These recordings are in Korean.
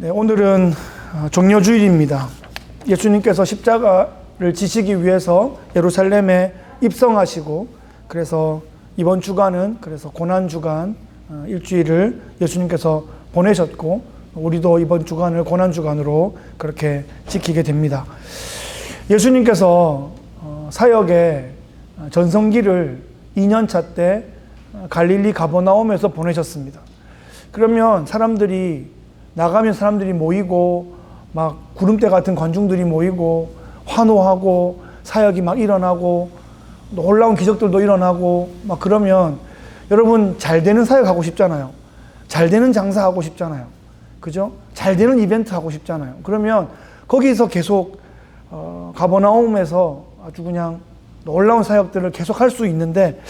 네, 오늘은 종려주일입니다. 예수님께서 십자가를 지시기 위해서 예루살렘에 입성하시고, 그래서 이번 주간은 고난주간 일주일을 예수님께서 보내셨고, 우리도 이번 주간을 고난주간으로 그렇게 지키게 됩니다. 예수님께서 사역의 전성기를 2년차 때 갈릴리 가버나움에서 보내셨습니다. 그러면 나가면 사람들이 모이고, 막 구름대 같은 관중들이 모이고, 환호하고, 사역이 막 일어나고, 놀라운 기적들도 일어나고, 막 그러면 여러분 잘 되는 사역 하고 싶잖아요. 잘 되는 장사 하고 싶잖아요. 그죠? 잘 되는 이벤트 하고 싶잖아요. 그러면 거기서 계속 가버나움에서 아주 그냥 놀라운 사역들을 계속 할 수 있는데,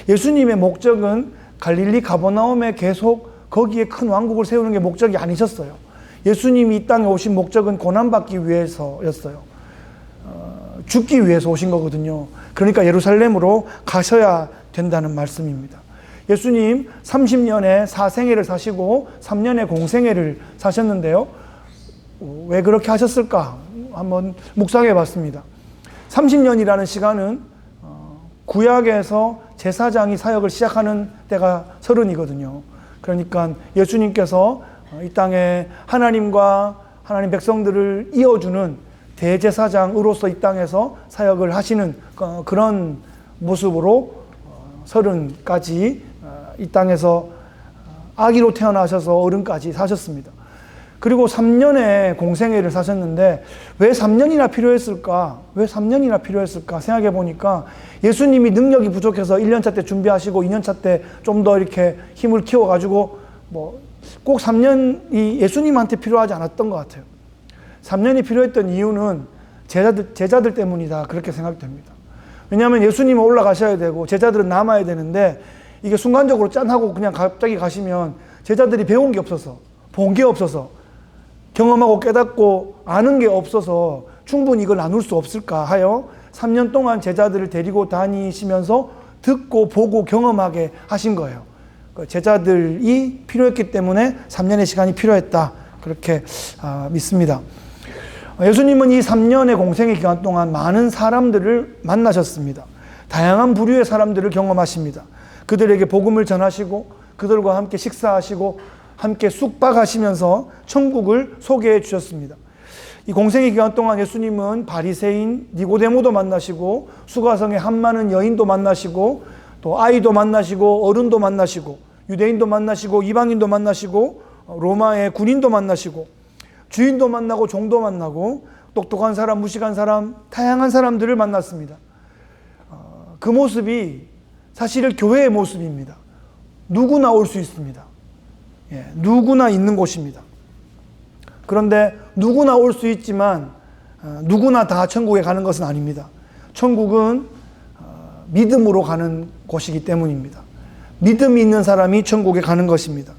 예수님의 목적은 갈릴리 가버나움에 계속 거기에 큰 왕국을 세우는 게 목적이 아니셨어요. 예수님이 이 땅에 오신 목적은 고난받기 위해서였어요. 죽기 위해서 오신 거거든요. 그러니까 예루살렘으로 가셔야 된다는 말씀입니다. 예수님 30년의 사생애를 사시고 3년의 공생애를 사셨는데요. 왜 그렇게 하셨을까? 한번 묵상해 봤습니다. 30년이라는 시간은 구약에서 제사장이 사역을 시작하는 때가 30이거든요. 그러니까 예수님께서 이 땅에 하나님과 하나님 백성들을 이어주는 대제사장으로서 이 땅에서 사역을 하시는 그런 모습으로 30까지 이 땅에서 아기로 태어나셔서 어른까지 사셨습니다. 그리고 3년의 공생애를 사셨는데 왜 3년이나 필요했을까? 왜 3년이나 필요했을까? 생각해 보니까 예수님이 능력이 부족해서 1년차 때 준비하시고 2년차 때 좀 더 이렇게 힘을 키워가지고 꼭 3년이 예수님한테 필요하지 않았던 것 같아요. 3년이 필요했던 이유는 제자들 때문이다, 그렇게 생각됩니다. 왜냐하면 예수님은 올라가셔야 되고 제자들은 남아야 되는데, 이게 순간적으로 짠하고 그냥 갑자기 가시면 제자들이 배운 게 없어서, 본 게 없어서, 경험하고 깨닫고 아는 게 없어서 충분히 이걸 나눌 수 없을까 하여 3년 동안 제자들을 데리고 다니시면서 듣고 보고 경험하게 하신 거예요. 제자들이 필요했기 때문에 3년의 시간이 필요했다, 그렇게 믿습니다. 예수님은 이 3년의 공생의 기간 동안 많은 사람들을 만나셨습니다. 다양한 부류의 사람들을 경험하십니다. 그들에게 복음을 전하시고, 그들과 함께 식사하시고, 함께 숙박하시면서 천국을 소개해 주셨습니다. 이 공생의 기간 동안 예수님은 바리새인 니고데모도 만나시고, 수가성의 한많은 여인도 만나시고, 또 아이도 만나시고, 어른도 만나시고, 유대인도 만나시고, 이방인도 만나시고, 로마의 군인도 만나시고, 주인도 만나고, 종도 만나고, 똑똑한 사람, 무식한 사람, 다양한 사람들을 만났습니다. 그 모습이 사실 교회의 모습입니다. 누구나 올 수 있습니다. 누구나 있는 곳입니다. 그런데 누구나 올 수 있지만 누구나 다 천국에 가는 것은 아닙니다. 천국은 믿음으로 가는 곳이기 때문입니다. 믿음이 있는 사람이 천국에 가는 것입니다.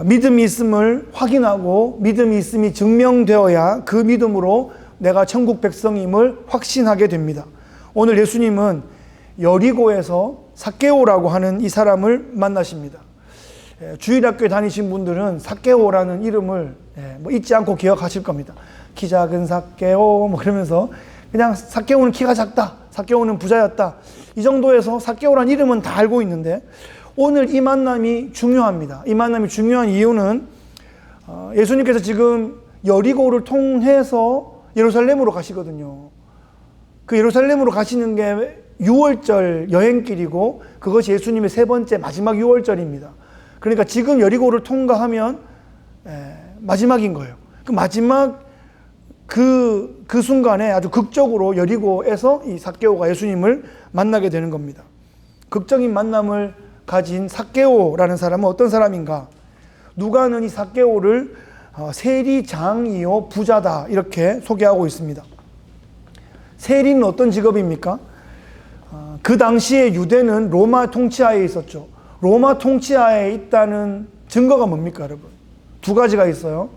믿음이 있음을 확인하고 믿음이 있음이 증명되어야 그 믿음으로 내가 천국 백성임을 확신하게 됩니다. 오늘 예수님은 여리고에서 삭개오라고 하는 이 사람을 만나십니다. 주일학교에 다니신 분들은 삭개오라는 이름을 잊지 않고 기억하실 겁니다. 키 작은 삭개오 그러면서 그냥 삭개오는 키가 작다, 삭개오는 부자였다, 이 정도에서 삭개오라는 이름은 다 알고 있는데, 오늘 이 만남이 중요합니다. 이 만남이 중요한 이유는 예수님께서 지금 여리고를 통해서 예루살렘으로 가시거든요. 그 예루살렘으로 가시는 게 6월절 여행길이고, 그것이 예수님의 세 번째 마지막 6월절입니다. 그러니까 지금 여리고를 통과하면 마지막인 거예요. 그 마지막 그 순간에 아주 극적으로 여리고에서 이 삭개오가 예수님을 만나게 되는 겁니다. 극적인 만남을 가진 삭개오라는 사람은 어떤 사람인가? 누가는 이 삭개오를 세리장이요 부자다, 이렇게 소개하고 있습니다. 세리는 어떤 직업입니까? 그 당시에 유대는 로마 통치하에 있었죠. 로마 통치하에 있다는 증거가 뭡니까, 여러분? 두 가지가 있어요.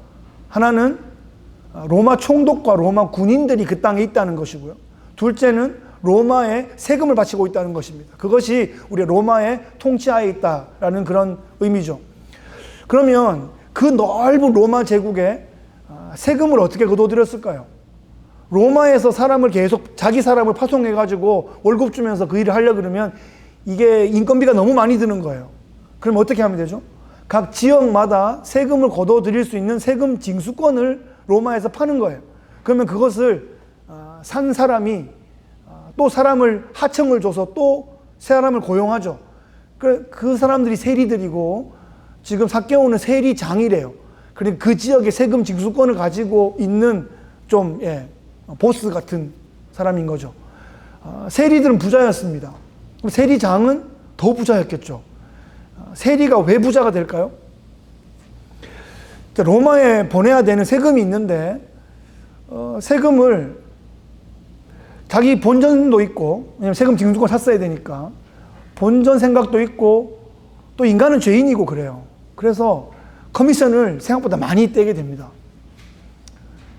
하나는 로마 총독과 로마 군인들이 그 땅에 있다는 것이고요. 둘째는 로마에 세금을 바치고 있다는 것입니다. 그것이 우리 로마의 통치하에 있다라는 그런 의미죠. 그러면 그 넓은 로마 제국에 세금을 어떻게 거둬들였을까요? 로마에서 사람을 계속 자기 사람을 파송해가지고 월급 주면서 그 일을 하려고 그러면 이게 인건비가 너무 많이 드는 거예요. 그럼 어떻게 하면 되죠? 각 지역마다 세금을 거둬들일 수 있는 세금 징수권을 로마에서 파는 거예요. 그러면 그것을 산 사람이 또 사람을 하청을 줘서 또 사람을 고용하죠. 그 사람들이 세리들이고 지금 삭개오는 세리장이래요. 그러니까 그 지역의 세금 징수권을 가지고 있는 좀 보스 같은 사람인 거죠. 세리들은 부자였습니다. 그럼 세리장은 더 부자였겠죠. 세리가 왜 부자가 될까요? 로마에 보내야 되는 세금이 있는데 세금을 자기 본전도 있고, 왜냐면 세금 징수권 샀어야 되니까 본전 생각도 있고 또 인간은 죄인이고 그래요. 그래서 커미션을 생각보다 많이 떼게 됩니다.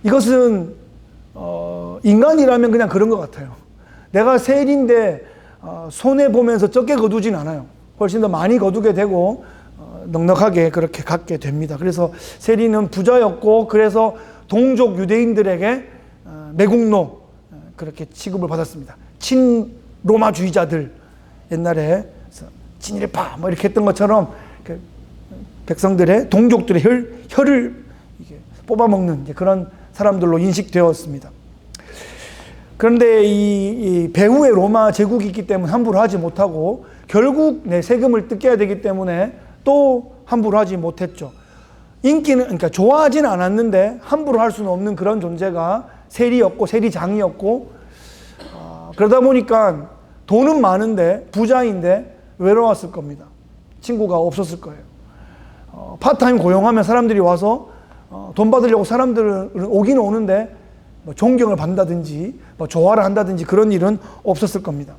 이것은 인간이라면 그냥 그런 것 같아요. 내가 세리인데 손해보면서 적게 거두진 않아요. 훨씬 더 많이 거두게 되고 넉넉하게 그렇게 갖게 됩니다. 그래서 세리는 부자였고 그래서 동족 유대인들에게 매국노 그렇게 취급을 받았습니다. 친로마주의자들 옛날에 친일파 뭐 이렇게 했던 것처럼 백성들의 동족들의 혈을 뽑아먹는 그런 사람들로 인식되었습니다. 그런데 이 배후에 로마 제국이 있기 때문에 함부로 하지 못하고 결국 내 세금을 뜯겨야 되기 때문에 또 함부로 하지 못했죠. 인기는 그러니까 좋아하지는 않았는데 함부로 할 수는 없는 그런 존재가 세리였고 세리장이었고 그러다 보니까 돈은 많은데 부자인데 외로웠을 겁니다. 친구가 없었을 거예요. 파트타임 고용하면 사람들이 와서 돈 받으려고 사람들은 오긴 오는데 뭐 존경을 받는다든지 뭐 조화를 한다든지 그런 일은 없었을 겁니다.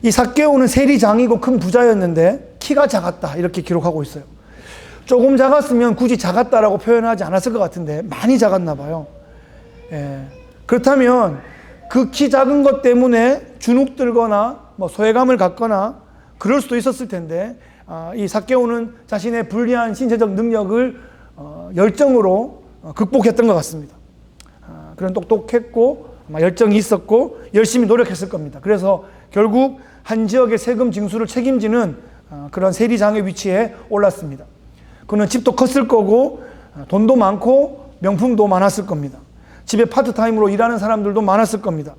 이 삭개오는 세리장이고 큰 부자였는데 키가 작았다 이렇게 기록하고 있어요. 조금 작았으면 굳이 작았다라고 표현하지 않았을 것 같은데 많이 작았나 봐요. 그렇다면 그 키 작은 것 때문에 주눅들거나 뭐 소외감을 갖거나 그럴 수도 있었을 텐데 이 삭개오는 자신의 불리한 신체적 능력을 열정으로 극복했던 것 같습니다. 그런 똑똑했고 열정이 있었고 열심히 노력했을 겁니다. 그래서 결국 한 지역의 세금 징수를 책임지는 그런 세리장의 위치에 올랐습니다. 그는 집도 컸을 거고 돈도 많고 명품도 많았을 겁니다. 집에 파트타임으로 일하는 사람들도 많았을 겁니다.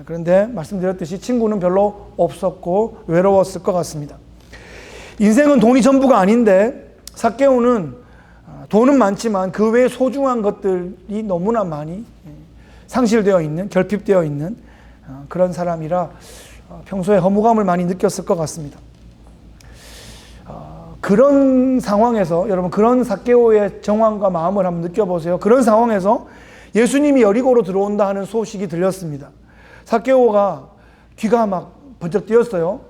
그런데 말씀드렸듯이 친구는 별로 없었고 외로웠을 것 같습니다. 인생은 돈이 전부가 아닌데 삭개오는 돈은 많지만 그 외에 소중한 것들이 너무나 많이 상실되어 있는, 결핍되어 있는 그런 사람이라 평소에 허무감을 많이 느꼈을 것 같습니다. 그런 상황에서 여러분 그런 삭개오의 정황과 마음을 한번 느껴보세요. 그런 상황에서 예수님이 여리고로 들어온다 하는 소식이 들렸습니다. 삭개오가 귀가 막 번쩍 뛰었어요.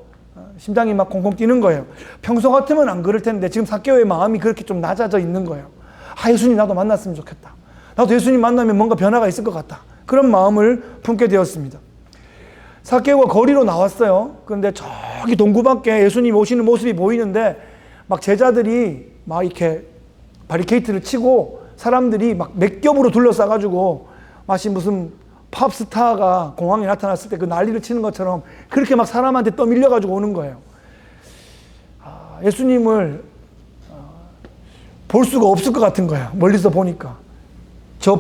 심장이 막 콩콩 뛰는 거예요. 평소 같으면 안 그럴 텐데 지금 삭개오의 마음이 그렇게 좀 낮아져 있는 거예요. 예수님 나도 만났으면 좋겠다. 나도 예수님 만나면 뭔가 변화가 있을 것 같다. 그런 마음을 품게 되었습니다. 삭개오가 거리로 나왔어요. 그런데 저기 동구 밖에 예수님 오시는 모습이 보이는데 막 제자들이 막 이렇게 바리케이트를 치고 사람들이 막 몇 겹으로 둘러싸가지고 마치 무슨 팝스타가 공항에 나타났을 때 그 난리를 치는 것처럼 그렇게 막 사람한테 떠밀려가지고 오는 거예요. 예수님을 볼 수가 없을 것 같은 거예요. 멀리서 보니까. 저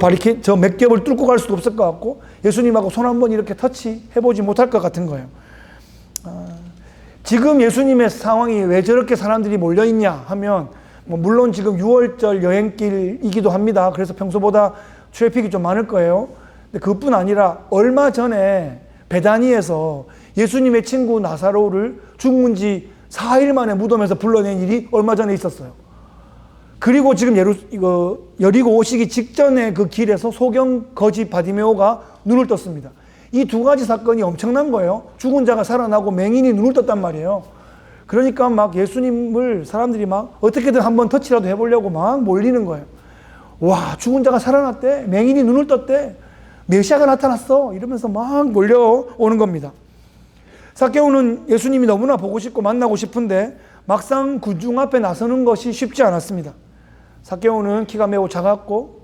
몇 겹을 뚫고 갈 수도 없을 것 같고 예수님하고 손 한번 이렇게 터치해보지 못할 것 같은 거예요. 지금 예수님의 상황이 왜 저렇게 사람들이 몰려있냐 하면 물론 지금 6월절 여행길이기도 합니다. 그래서 평소보다 트래픽이 좀 많을 거예요. 근데 그뿐 아니라 얼마 전에 베다니에서 예수님의 친구 나사로를 죽은 지 4일 만에 무덤에서 불러낸 일이 얼마 전에 있었어요. 그리고 지금 여리고 오시기 직전에 그 길에서 소경 거지 바디메오가 눈을 떴습니다. 이 두 가지 사건이 엄청난 거예요. 죽은 자가 살아나고 맹인이 눈을 떴단 말이에요. 그러니까 막 예수님을 사람들이 막 어떻게든 한번 터치라도 해보려고 막 몰리는 거예요. 와, 죽은 자가 살아났대. 맹인이 눈을 떴대. 메시아가 나타났어. 이러면서 막 몰려오는 겁니다. 삭개오는 예수님이 너무나 보고 싶고 만나고 싶은데 막상 군중 앞에 나서는 것이 쉽지 않았습니다. 삭개오는 키가 매우 작았고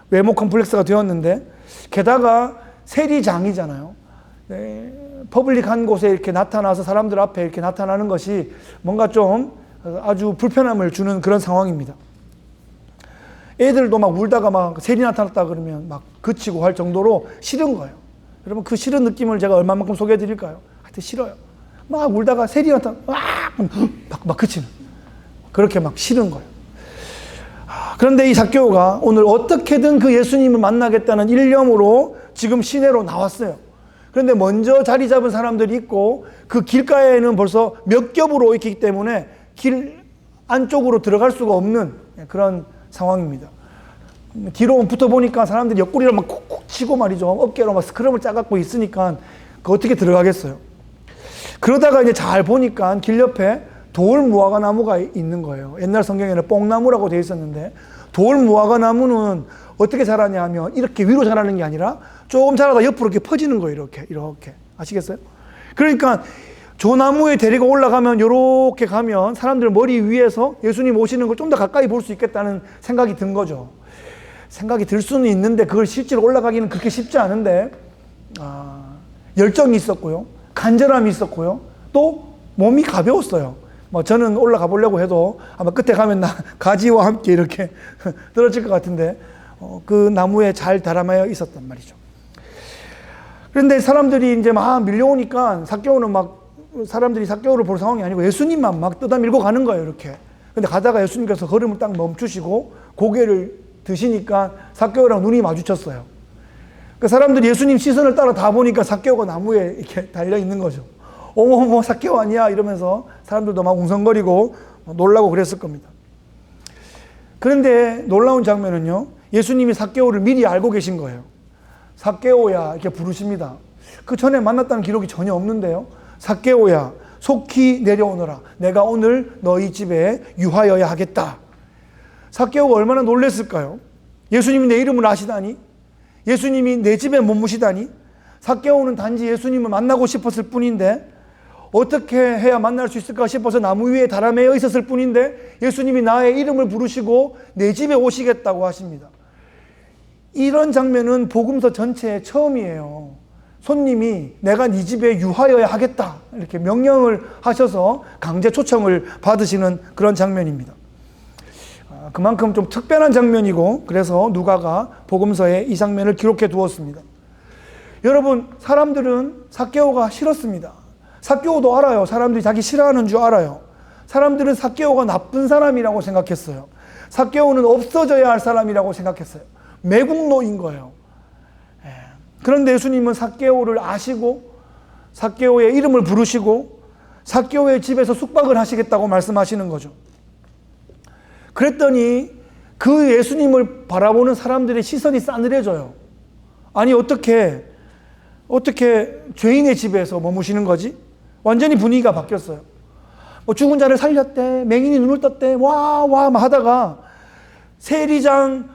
외모 컴플렉스가 되었는데, 게다가 세리장이잖아요. 퍼블릭한 곳에 이렇게 나타나서 사람들 앞에 이렇게 나타나는 것이 뭔가 좀 아주 불편함을 주는 그런 상황입니다. 애들도 막 울다가 막 세리 나타났다 그러면 막 그치고 할 정도로 싫은 거예요. 여러분, 그 싫은 느낌을 제가 얼마만큼 소개해 드릴까요? 하여튼 싫어요. 막 울다가 세리 나타나 막 그치는, 그렇게 막 싫은 거예요. 그런데 이 삭개오가 오늘 어떻게든 그 예수님을 만나겠다는 일념으로 지금 시내로 나왔어요. 그런데 먼저 자리 잡은 사람들이 있고, 그 길가에는 벌써 몇 겹으로 있기 때문에 길 안쪽으로 들어갈 수가 없는 그런 상황입니다. 뒤로 붙어 보니까 사람들이 옆구리를 막 콕콕 치고 말이죠. 어깨로 막 스크럼을 짜갖고 있으니까 그 어떻게 들어가겠어요. 그러다가 이제 잘 보니까 길 옆에 돌 무화과 나무가 있는 거예요. 옛날 성경에는 뽕나무라고 되어 있었는데, 돌 무화과 나무는 어떻게 자라냐 하면 이렇게 위로 자라는 게 아니라 조금 자라다 옆으로 이렇게 퍼지는 거예요. 이렇게. 아시겠어요? 그러니까 저 나무에 데리고 올라가면, 이렇게 가면 사람들 머리 위에서 예수님 오시는 걸 좀 더 가까이 볼 수 있겠다는 생각이 든 거죠. 생각이 들 수는 있는데 그걸 실제로 올라가기는 그렇게 쉽지 않은데, 열정이 있었고요. 간절함이 있었고요. 또 몸이 가벼웠어요. 뭐 저는 올라가 보려고 해도 아마 끝에 가면 가지와 함께 이렇게 떨어질 것 같은데, 그 나무에 잘 달아마여 있었단 말이죠. 그런데 사람들이 이제 막 밀려오니까 삭개오는 막, 사람들이 삭개오를 볼 상황이 아니고 예수님만 막 뜯어 밀고 가는 거예요, 이렇게. 근데 가다가 예수님께서 걸음을 딱 멈추시고 고개를 드시니까 삭개오랑 눈이 마주쳤어요. 그 사람들이 예수님 시선을 따라 다 보니까 삭개오가 나무에 이렇게 달려 있는 거죠. 어머, 삭개오 아니야? 이러면서 사람들도 막 웅성거리고 놀라고 그랬을 겁니다. 그런데 놀라운 장면은요, 예수님이 삭개오를 미리 알고 계신 거예요. 삭개오야, 이렇게 부르십니다. 그 전에 만났다는 기록이 전혀 없는데요. 삭개오야, 속히 내려오너라. 내가 오늘 너희 집에 유하여야 하겠다. 삭개오가 얼마나 놀랐을까요? 예수님이 내 이름을 아시다니? 예수님이 내 집에 머무시다니? 삭개오는 단지 예수님을 만나고 싶었을 뿐인데, 어떻게 해야 만날 수 있을까 싶어서 나무 위에 달아매여 있었을 뿐인데, 예수님이 나의 이름을 부르시고 내 집에 오시겠다고 하십니다. 이런 장면은 복음서 전체의 처음이에요. 손님이 내가 네 집에 유하여야 하겠다, 이렇게 명령을 하셔서 강제 초청을 받으시는 그런 장면입니다. 그만큼 좀 특별한 장면이고, 그래서 누가가 복음서에 이 장면을 기록해 두었습니다. 여러분, 사람들은 삭개오가 싫었습니다. 삭개오도 알아요. 사람들이 자기 싫어하는 줄 알아요. 사람들은 삭개오가 나쁜 사람이라고 생각했어요. 삭개오는 없어져야 할 사람이라고 생각했어요. 매국노인 거예요. 그런데 예수님은 삭개오를 아시고 삭개오의 이름을 부르시고 삭개오의 집에서 숙박을 하시겠다고 말씀하시는 거죠. 그랬더니 그 예수님을 바라보는 사람들의 시선이 싸늘해져요. 아니, 어떻게 죄인의 집에서 머무시는 거지? 완전히 분위기가 바뀌었어요. 뭐 죽은 자를 살렸대, 맹인이 눈을 떴대, 와 하다가 세리장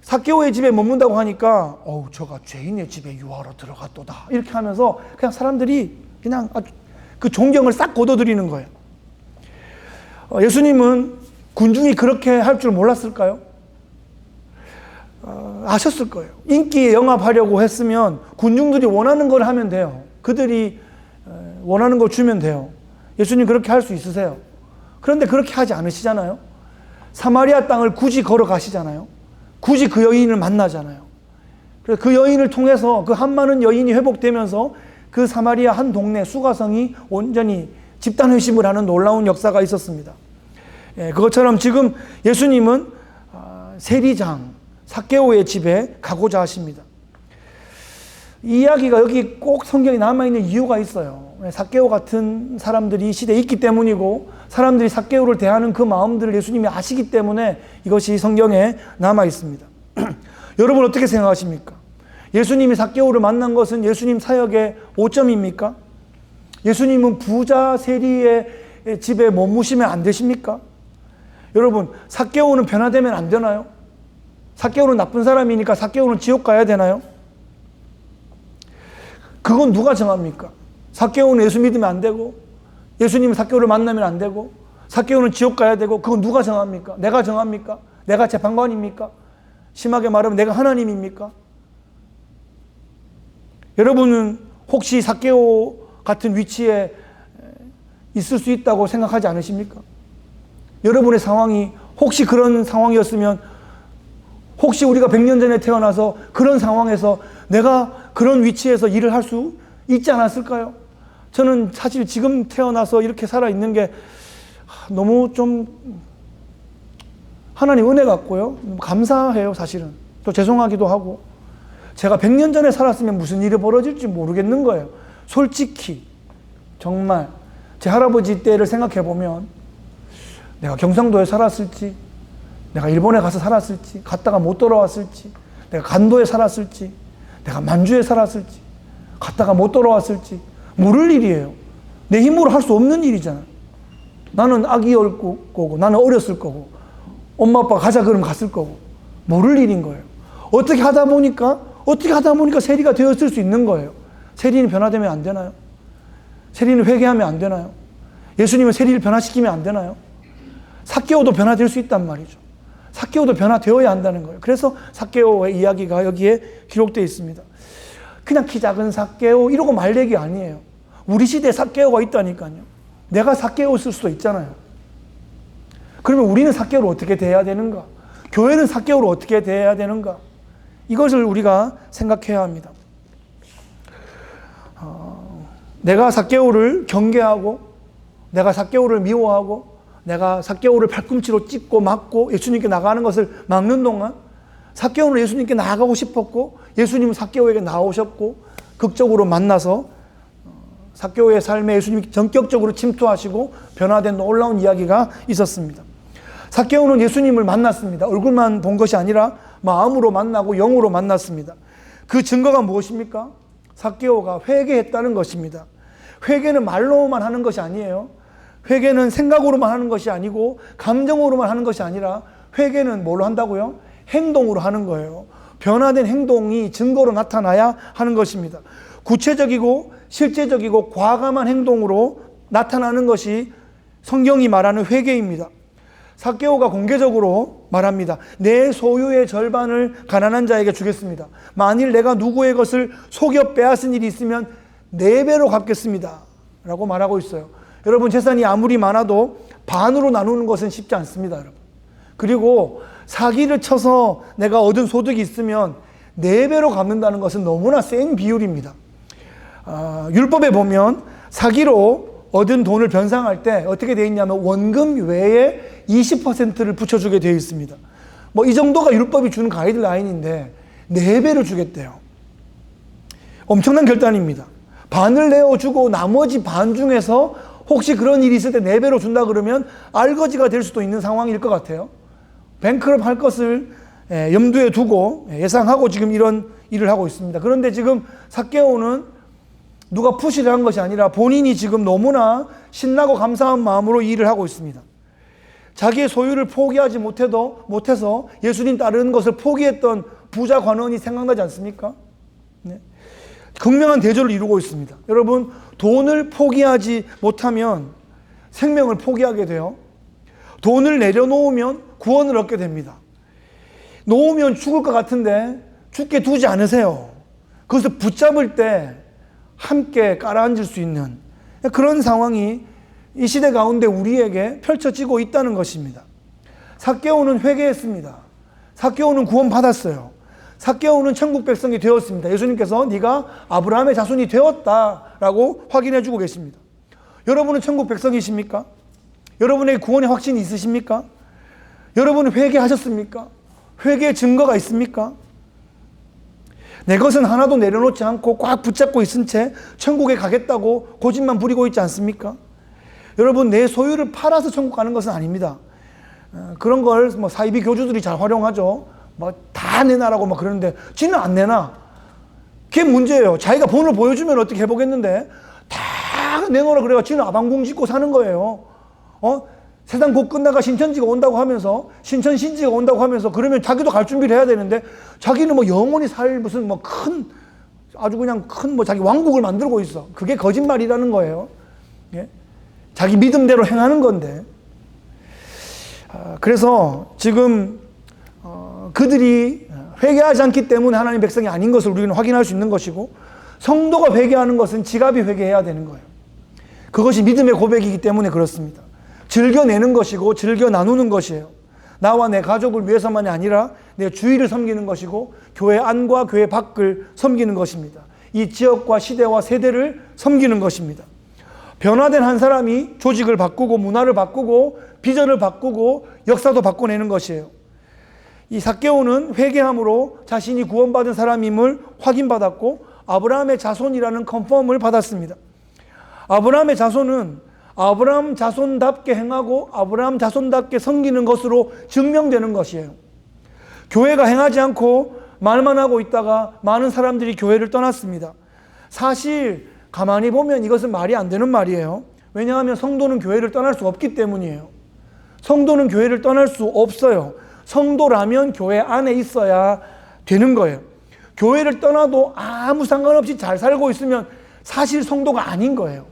삭개오의 집에 머문다고 하니까, 저가 죄인의 집에 유하러 들어갔도다, 이렇게 하면서 그냥 사람들이 그냥 그 존경을 싹 거둬들이는 거예요. 예수님은 군중이 그렇게 할 줄 몰랐을까요? 아셨을 거예요. 인기에 영합하려고 했으면 군중들이 원하는 걸 하면 돼요. 그들이 원하는 걸 주면 돼요. 예수님 그렇게 할 수 있으세요? 그런데 그렇게 하지 않으시잖아요. 사마리아 땅을 굳이 걸어가시잖아요. 굳이 그 여인을 만나잖아요. 그래서 그 여인을 통해서 그 한 많은 여인이 회복되면서 그 사마리아 한 동네 수가성이 온전히 집단회심을 하는 놀라운 역사가 있었습니다. 그것처럼 지금 예수님은 세리장 삭개오의 집에 가고자 하십니다. 이 이야기가 여기 꼭 성경에 남아있는 이유가 있어요. 삭개오 같은 사람들이 이 시대에 있기 때문이고, 사람들이 삭개오를 대하는 그 마음들을 예수님이 아시기 때문에 이것이 성경에 남아 있습니다. 여러분 어떻게 생각하십니까? 예수님이 삭개오를 만난 것은 예수님 사역의 오점입니까? 예수님은 부자 세리의 집에 머무시면 안 되십니까? 여러분, 삭개오는 변화되면 안 되나요? 삭개오는 나쁜 사람이니까 삭개오는 지옥 가야 되나요? 그건 누가 정합니까? 삭개오는 예수 믿으면 안 되고, 예수님은 삭개오를 만나면 안 되고, 삭개오는 지옥 가야 되고 그건 누가 정합니까? 내가 정합니까? 내가 재판관입니까? 심하게 말하면 내가 하나님입니까? 여러분은 혹시 삭개오 같은 위치에 있을 수 있다고 생각하지 않으십니까? 여러분의 상황이 혹시 그런 상황이었으면, 혹시 우리가 100년 전에 태어나서 그런 상황에서 내가 그런 위치에서 일을 할 수 있지 않았을까요? 저는 사실 지금 태어나서 이렇게 살아있는 게 너무 좀 하나님 은혜 같고요. 감사해요, 사실은. 또 죄송하기도 하고. 제가 100년 전에 살았으면 무슨 일이 벌어질지 모르겠는 거예요. 솔직히. 정말. 제 할아버지 때를 생각해 보면 내가 경상도에 살았을지, 내가 일본에 가서 살았을지, 갔다가 못 돌아왔을지, 내가 간도에 살았을지, 내가 만주에 살았을지, 갔다가 못 돌아왔을지 모를 일이에요. 내 힘으로 할 수 없는 일이잖아요. 나는 아기일 거고, 나는 어렸을 거고, 엄마 아빠가 가자 그러면 갔을 거고, 모를 일인 거예요. 어떻게 하다 보니까 세리가 되었을 수 있는 거예요. 세리는 변화되면 안 되나요? 세리는 회개하면 안 되나요? 예수님은 세리를 변화시키면 안 되나요? 삭개오도 변화될 수 있단 말이죠. 삭개오도 변화되어야 한다는 거예요. 그래서 삭개오의 이야기가 여기에 기록되어 있습니다. 그냥 키 작은 삭개오 이러고 말 얘기 아니에요. 우리 시대에 삭개오가 있다니까요. 내가 삭개오일 수도 있잖아요. 그러면 우리는 삭개오를 어떻게 대해야 되는가? 교회는 삭개오를 어떻게 대해야 되는가? 이것을 우리가 생각해야 합니다. 내가 삭개오를 경계하고, 내가 삭개오를 미워하고, 내가 삭개오를 팔꿈치로 찢고 막고 예수님께 나가는 것을 막는 동안 삭개오는 예수님께 나아가고 싶었고, 예수님은 삭개오에게 나오셨고, 극적으로 만나서 삭개오의 삶에 예수님이 전격적으로 침투하시고 변화된 놀라운 이야기가 있었습니다. 삭개오는 예수님을 만났습니다. 얼굴만 본 것이 아니라 마음으로 만나고 영으로 만났습니다. 그 증거가 무엇입니까? 삭개오가 회개했다는 것입니다. 회개는 말로만 하는 것이 아니에요. 회개는 생각으로만 하는 것이 아니고 감정으로만 하는 것이 아니라 회개는 뭘로 한다고요? 행동으로 하는 거예요. 변화된 행동이 증거로 나타나야 하는 것입니다. 구체적이고 실제적이고 과감한 행동으로 나타나는 것이 성경이 말하는 회개입니다. 삭개오가 공개적으로 말합니다. 내 소유의 절반을 가난한 자에게 주겠습니다. 만일 내가 누구의 것을 속여 빼앗은 일이 있으면 4배로 갚겠습니다 라고 말하고 있어요. 여러분, 재산이 아무리 많아도 반으로 나누는 것은 쉽지 않습니다, 여러분. 그리고 사기를 쳐서 내가 얻은 소득이 있으면 4배로 갚는다는 것은 너무나 센 비율입니다. 율법에 보면 사기로 얻은 돈을 변상할 때 어떻게 되어 있냐면 원금 외에 20%를 붙여주게 되어 있습니다. 뭐 이 정도가 율법이 주는 가이드라인인데 4배를 주겠대요. 엄청난 결단입니다. 반을 내어주고 나머지 반 중에서 혹시 그런 일이 있을 때 4배로 준다 그러면 알거지가 될 수도 있는 상황일 것 같아요. 뱅크럽 할 것을 염두에 두고 예상하고 지금 이런 일을 하고 있습니다. 그런데 지금 삭개오는 누가 푸시를 한 것이 아니라 본인이 지금 너무나 신나고 감사한 마음으로 이 일을 하고 있습니다. 자기의 소유를 포기하지 못해서 예수님 따르는 것을 포기했던 부자 관원이 생각나지 않습니까? 네. 극명한 대조를 이루고 있습니다. 여러분, 돈을 포기하지 못하면 생명을 포기하게 돼요. 돈을 내려놓으면 구원을 얻게 됩니다. 놓으면 죽을 것 같은데 죽게 두지 않으세요. 그것을 붙잡을 때 함께 깔아앉을 수 있는 그런 상황이 이 시대 가운데 우리에게 펼쳐지고 있다는 것입니다. 삭개오는 회개했습니다. 삭개오는 구원받았어요. 삭개오는 천국 백성이 되었습니다. 예수님께서 네가 아브라함의 자손이 되었다라고 확인해 주고 계십니다. 여러분은 천국 백성이십니까? 여러분의 구원의 확신이 있으십니까? 여러분은 회개하셨습니까? 회개의 증거가 있습니까? 내 것은 하나도 내려놓지 않고 꽉 붙잡고 있은 채 천국에 가겠다고 고집만 부리고 있지 않습니까? 여러분, 내 소유를 팔아서 천국 가는 것은 아닙니다. 그런 걸 뭐 사이비 교주들이 잘 활용하죠. 뭐 다 내놔라고 막 그러는데 지는 안 내놔. 그게 문제예요. 자기가 본을 보여주면 어떻게 해보겠는데 다 내놓으라 그래가 지는 아방궁 짓고 사는 거예요. 세상 곧 끝나가 신천지가 온다고 하면서, 신천신지가 온다고 하면서, 그러면 자기도 갈 준비를 해야 되는데, 자기는 뭐 영원히 살 무슨 뭐 아주 그냥 큰 뭐 자기 왕국을 만들고 있어. 그게 거짓말이라는 거예요. 예? 자기 믿음대로 행하는 건데. 그래서 지금 그들이 회개하지 않기 때문에 하나님의 백성이 아닌 것을 우리는 확인할 수 있는 것이고, 성도가 회개하는 것은 지갑이 회개해야 되는 거예요. 그것이 믿음의 고백이기 때문에 그렇습니다. 즐겨내는 것이고 즐겨 나누는 것이에요. 나와 내 가족을 위해서만이 아니라 내 주위를 섬기는 것이고 교회 안과 교회 밖을 섬기는 것입니다. 이 지역과 시대와 세대를 섬기는 것입니다. 변화된 한 사람이 조직을 바꾸고 문화를 바꾸고 비전을 바꾸고 역사도 바꿔내는 것이에요. 이 삭개오는 회개함으로 자신이 구원받은 사람임을 확인받았고 아브라함의 자손이라는 컨펌을 받았습니다. 아브라함의 자손은 아브라함 자손답게 행하고 아브라함 자손답게 섬기는 것으로 증명되는 것이에요. 교회가 행하지 않고 말만 하고 있다가 많은 사람들이 교회를 떠났습니다. 사실 가만히 보면 이것은 말이 안 되는 말이에요. 왜냐하면 성도는 교회를 떠날 수 없기 때문이에요. 성도는 교회를 떠날 수 없어요. 성도라면 교회 안에 있어야 되는 거예요. 교회를 떠나도 아무 상관없이 잘 살고 있으면 사실 성도가 아닌 거예요.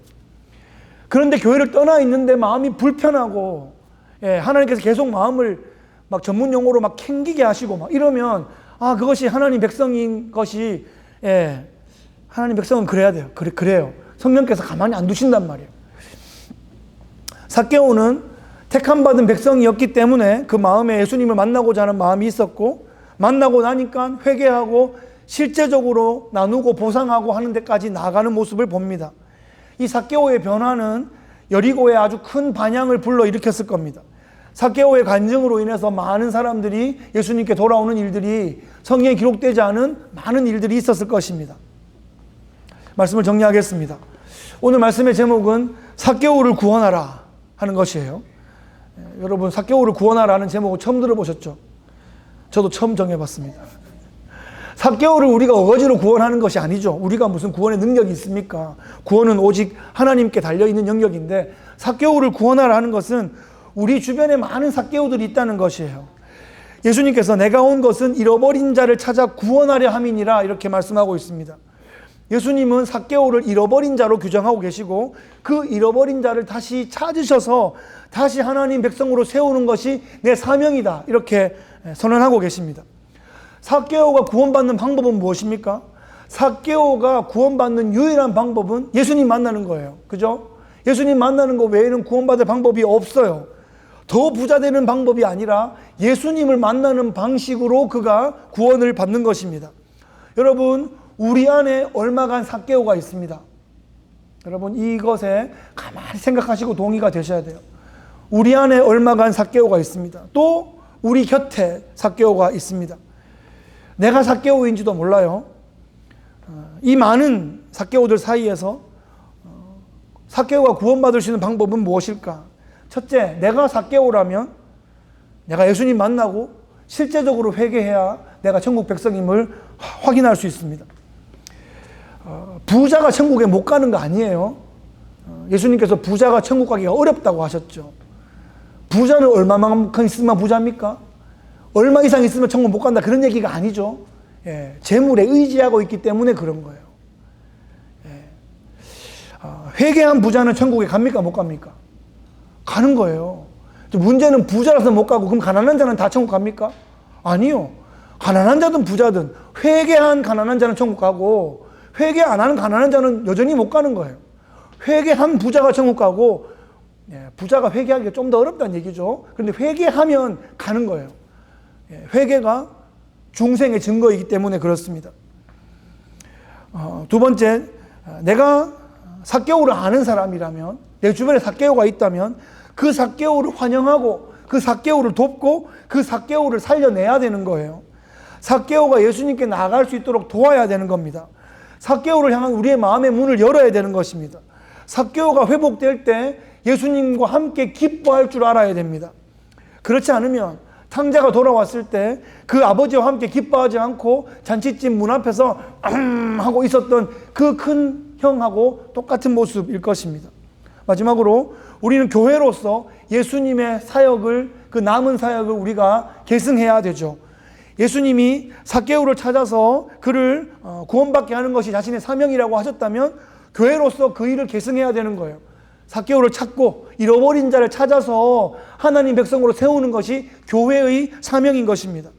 그런데 교회를 떠나 있는데 마음이 불편하고, 하나님께서 계속 마음을 막 전문 용어로 막 캥기게 하시고 막 이러면, 그것이 하나님 백성인 것이, 하나님 백성은 그래야 돼요. 그래요. 성령께서 가만히 안 두신단 말이에요. 삭개오는 택함받은 백성이었기 때문에 그 마음에 예수님을 만나고자 하는 마음이 있었고, 만나고 나니까 회개하고 실제적으로 나누고 보상하고 하는 데까지 나아가는 모습을 봅니다. 이 삭개오의 변화는 여리고에 아주 큰 반향을 불러일으켰을 겁니다. 삭개오의 간증으로 인해서 많은 사람들이 예수님께 돌아오는 일들이 성경에 기록되지 않은 많은 일들이 있었을 것입니다. 말씀을 정리하겠습니다. 오늘 말씀의 제목은 삭개오를 구원하라 하는 것이에요. 여러분, 삭개오를 구원하라는 제목을 처음 들어보셨죠? 저도 처음 정해봤습니다. 삭개오를 우리가 어거지로 구원하는 것이 아니죠. 우리가 무슨 구원의 능력이 있습니까? 구원은 오직 하나님께 달려있는 영역인데, 삭개오를 구원하라 하는 것은 우리 주변에 많은 삭개오들이 있다는 것이에요. 예수님께서 내가 온 것은 잃어버린 자를 찾아 구원하려 함이니라 이렇게 말씀하고 있습니다. 예수님은 삭개오를 잃어버린 자로 규정하고 계시고 그 잃어버린 자를 다시 찾으셔서 다시 하나님 백성으로 세우는 것이 내 사명이다 이렇게 선언하고 계십니다. 삭개오가 구원받는 방법은 무엇입니까? 삭개오가 구원받는 유일한 방법은 예수님 만나는 거예요. 그죠? 예수님 만나는 것 외에는 구원받을 방법이 없어요. 더 부자 되는 방법이 아니라 예수님을 만나는 방식으로 그가 구원을 받는 것입니다. 여러분, 우리 안에 얼마간 삭개오가 있습니다. 여러분, 이것에 가만히 생각하시고 동의가 되셔야 돼요. 우리 안에 얼마간 삭개오가 있습니다. 또 우리 곁에 삭개오가 있습니다. 내가 삭개오인지도 몰라요. 이 많은 삭개오들 사이에서 삭개오가 구원받을 수 있는 방법은 무엇일까? 첫째, 내가 삭개오라면 내가 예수님 만나고 실제적으로 회개해야 내가 천국 백성임을 확인할 수 있습니다. 부자가 천국에 못 가는 거 아니에요. 예수님께서 부자가 천국 가기가 어렵다고 하셨죠. 부자는 얼마만큼 있으면 부자입니까? 얼마 이상 있으면 천국 못 간다 그런 얘기가 아니죠. 재물에 의지하고 있기 때문에 그런 거예요. 회개한 부자는 천국에 갑니까? 못 갑니까? 가는 거예요. 문제는 부자라서 못 가고 그럼 가난한 자는 다 천국 갑니까? 아니요. 가난한 자든 부자든 회개한 가난한 자는 천국 가고 회개 안 하는 가난한 자는 여전히 못 가는 거예요. 회개한 부자가 천국 가고 부자가 회개하기가 좀 더 어렵다는 얘기죠. 그런데 회개하면 가는 거예요. 회개가 중생의 증거이기 때문에 그렇습니다. 두 번째, 내가 삭개오를 아는 사람이라면, 내 주변에 삭개오가 있다면 그 삭개오를 환영하고 그 삭개오를 돕고 그 삭개오를 살려내야 되는 거예요. 삭개오가 예수님께 나아갈 수 있도록 도와야 되는 겁니다. 삭개오를 향한 우리의 마음의 문을 열어야 되는 것입니다. 삭개오가 회복될 때 예수님과 함께 기뻐할 줄 알아야 됩니다. 그렇지 않으면 탕자가 돌아왔을 때 그 아버지와 함께 기뻐하지 않고 잔치집 문 앞에서 하고 있었던 그 큰 형하고 똑같은 모습일 것입니다. 마지막으로 우리는 교회로서 예수님의 사역을, 그 남은 사역을 우리가 계승해야 되죠. 예수님이 삭개오를 찾아서 그를 구원받게 하는 것이 자신의 사명이라고 하셨다면 교회로서 그 일을 계승해야 되는 거예요. 삭개오를 찾고 잃어버린 자를 찾아서 하나님 백성으로 세우는 것이 교회의 사명인 것입니다.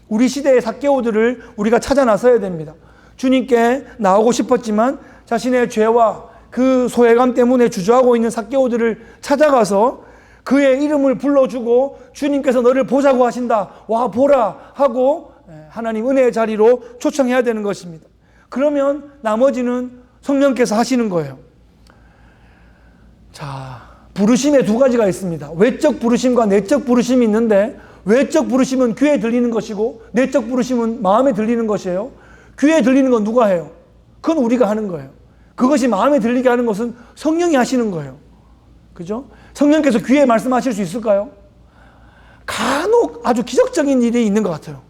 우리 시대의 삭개오들을 우리가 찾아 나서야 됩니다. 주님께 나오고 싶었지만 자신의 죄와 그 소외감 때문에 주저하고 있는 삭개오들을 찾아가서 그의 이름을 불러주고 주님께서 너를 보자고 하신다, 와 보라 하고 하나님 은혜의 자리로 초청해야 되는 것입니다. 그러면 나머지는 성령께서 하시는 거예요. 자, 부르심에 두 가지가 있습니다. 외적 부르심과 내적 부르심이 있는데, 외적 부르심은 귀에 들리는 것이고 내적 부르심은 마음에 들리는 것이에요. 귀에 들리는 건 누가 해요? 그건 우리가 하는 거예요. 그것이 마음에 들리게 하는 것은 성령이 하시는 거예요. 그죠? 성령께서 귀에 말씀하실 수 있을까요? 간혹 아주 기적적인 일이 있는 것 같아요.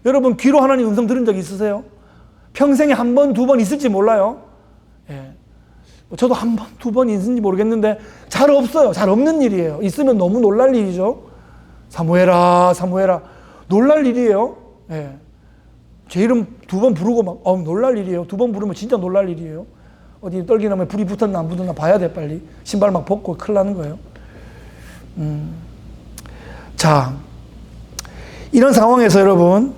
여러분 귀로 하나님 음성 들은 적 있으세요? 평생에 한 번, 두 번 있을지 몰라요. 예. 저도 한 번, 두 번 있는지 모르겠는데 잘 없어요. 잘 없는 일이에요. 있으면 너무 놀랄 일이죠. 사무엘아, 사무엘아. 놀랄 일이에요. 예. 제 이름 두 번 부르고 막 놀랄 일이에요. 두 번 부르면 진짜 놀랄 일이에요. 어디 떨기나무에 불이 붙었나 안 붙었나 봐야 돼. 빨리 신발 막 벗고 큰일 나는 거예요. 자, 이런 상황에서 여러분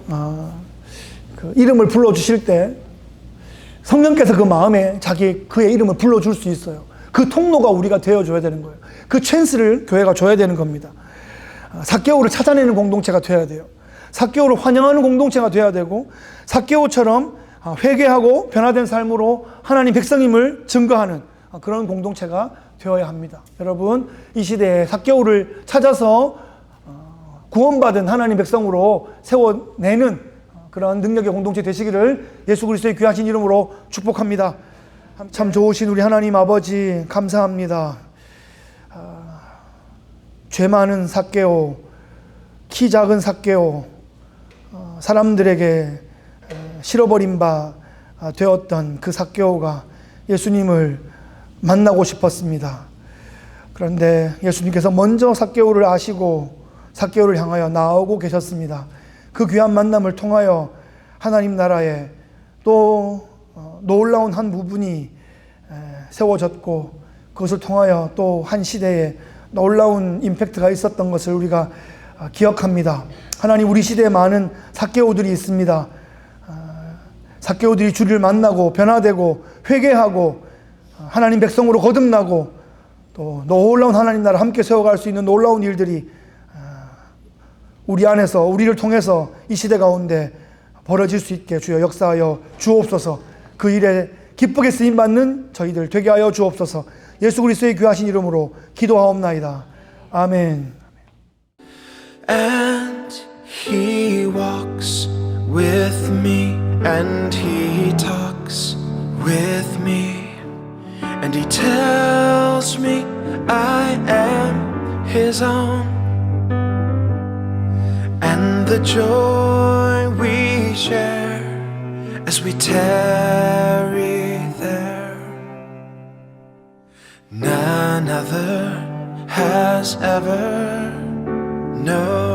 그 이름을 불러주실 때 성령께서 그 마음에 그의 이름을 불러줄 수 있어요. 그 통로가 우리가 되어줘야 되는 거예요. 그 찬스를 교회가 줘야 되는 겁니다. 삭개오를 찾아내는 공동체가 되어야 돼요. 삭개오를 환영하는 공동체가 되어야 되고, 삭개오처럼 회개하고 변화된 삶으로 하나님 백성임을 증거하는 그런 공동체가 되어야 합니다. 여러분, 이 시대에 삭개오를 찾아서 구원받은 하나님 백성으로 세워내는 그런 능력의 공동체 되시기를 예수 그리스도의 귀하신 이름으로 축복합니다. 참 좋으신 우리 하나님 아버지 감사합니다. 죄 많은 삭개오, 키 작은 삭개오, 사람들에게 실어버린 바 되었던 그 삭개오가 예수님을 만나고 싶었습니다. 그런데 예수님께서 먼저 삭개오를 아시고 삭개오를 향하여 나오고 계셨습니다. 그 귀한 만남을 통하여 하나님 나라에 또 놀라운 한 부분이 세워졌고, 그것을 통하여 또 한 시대에 놀라운 임팩트가 있었던 것을 우리가 기억합니다. 하나님, 우리 시대에 많은 삭개오들이 있습니다. 삭개오들이 주를 만나고 변화되고 회개하고 하나님 백성으로 거듭나고 또 놀라운 하나님 나라 함께 세워갈 수 있는 놀라운 일들이 우리 안에서, 우리를 통해서 이 시대 가운데 벌어질 수 있게 주여 역사하여 주옵소서. 그 일에 기쁘게 쓰임받는 저희들 되게 하여 주옵소서. 예수 그리스도의 귀하신 이름으로 기도하옵나이다. 아멘. And he walks with me, and he talks with me, and he tells me I am his own, and the joy we share as we tarry there, none other has ever known.